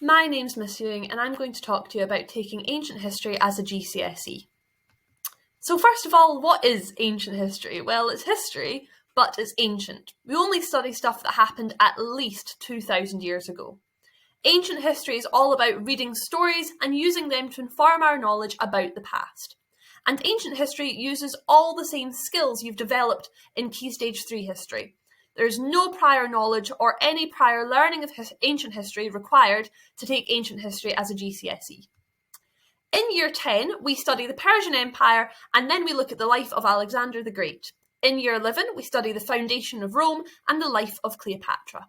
My name's Miss Ewing and I'm going to talk to you about taking ancient history as a GCSE. So first of all, what is ancient history? Well, it's history, but it's ancient. We only study stuff that happened at least 2,000 years ago. Ancient history is all about reading stories and using them to inform our knowledge about the past. And ancient history uses all the same skills you've developed in Key Stage 3 history. There's no prior knowledge or any prior learning of ancient history required to take ancient history as a GCSE. In Year 10, we study the Persian Empire and then we look at the life of Alexander the Great. In Year 11, we study the foundation of Rome and the life of Cleopatra.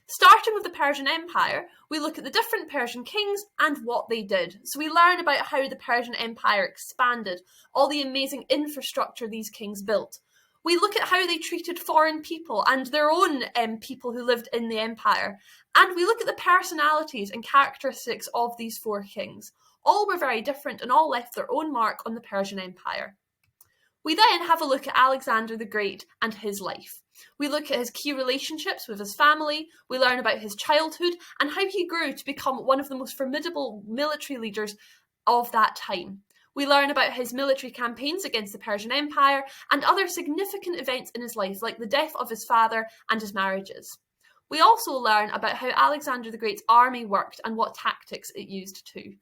Starting with the Persian Empire, we look at the different Persian kings and what they did. So we learn about how the Persian Empire expanded, all the amazing infrastructure these kings built. We look at how they treated foreign people and their own people who lived in the empire. And we look at the personalities and characteristics of these four kings. All were very different and all left their own mark on the Persian Empire. We then have a look at Alexander the Great and his life. We look at his key relationships with his family, we learn about his childhood and how he grew to become one of the most formidable military leaders of that time. We learn about his military campaigns against the Persian Empire and other significant events in his life, like the death of his father and his marriages. We also learn about how Alexander the Great's army worked and what tactics it used too.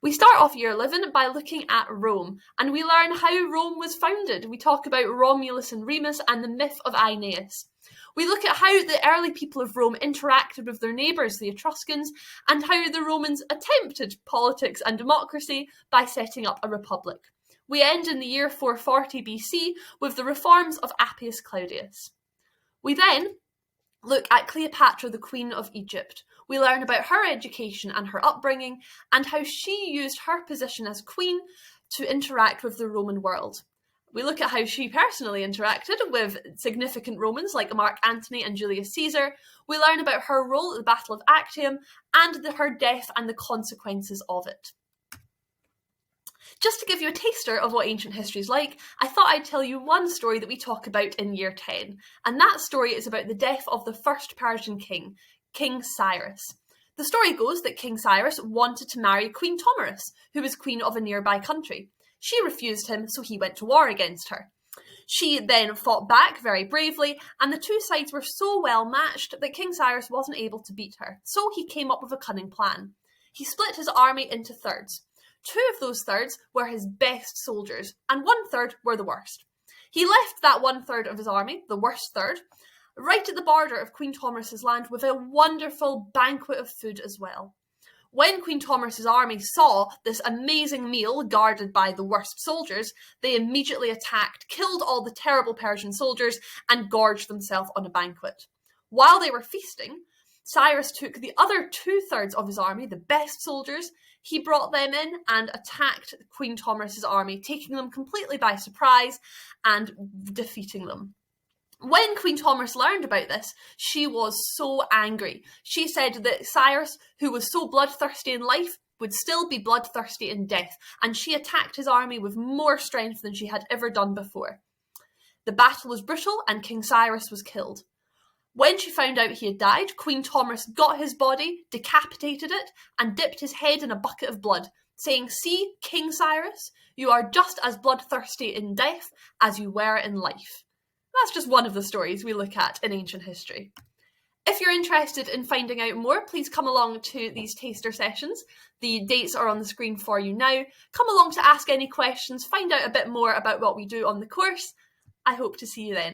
We start off Year 11 by looking at Rome, and we learn how Rome was founded. We talk about Romulus and Remus and the myth of Aeneas. We look at how the early people of Rome interacted with their neighbours, the Etruscans, and how the Romans attempted politics and democracy by setting up a republic. We end in the year 440 BC with the reforms of Appius Claudius. We then look at Cleopatra, the Queen of Egypt. We learn about her education and her upbringing and how she used her position as queen to interact with the Roman world. We look at how she personally interacted with significant Romans like Mark Antony and Julius Caesar. We learn about her role at the Battle of Actium and her death and the consequences of it. Just to give you a taster of what ancient history is like, I thought I'd tell you one story that we talk about in Year 10, and that story is about the death of the first Persian king, King Cyrus. The story goes that King Cyrus wanted to marry Queen Tomyris, who was queen of a nearby country. She refused him, so he went to war against her. She then fought back very bravely, and the two sides were so well matched that King Cyrus wasn't able to beat her, so he came up with a cunning plan. He split his army into thirds. Two of those thirds were his best soldiers, and one third were the worst. He left that one third of his army, the worst third, right at the border of Queen Tomyris' land with a wonderful banquet of food as well. When Queen Tomyris' army saw this amazing meal guarded by the worst soldiers, they immediately attacked, killed all the terrible Persian soldiers, and gorged themselves on a banquet. While they were feasting, Cyrus took the other two-thirds of his army, the best soldiers. He brought them in and attacked Queen Tomyris' army, taking them completely by surprise and defeating them. When Queen Tomyris learned about this, she was so angry. She said that Cyrus, who was so bloodthirsty in life, would still be bloodthirsty in death, and she attacked his army with more strength than she had ever done before. The battle was brutal, and King Cyrus was killed. When she found out he had died, Queen Tomyris got his body, decapitated it, and dipped his head in a bucket of blood, saying, "See, King Cyrus, you are just as bloodthirsty in death as you were in life." That's just one of the stories we look at in ancient history. If you're interested in finding out more, please come along to these taster sessions. The dates are on the screen for you now. Come along to ask any questions, find out a bit more about what we do on the course. I hope to see you then.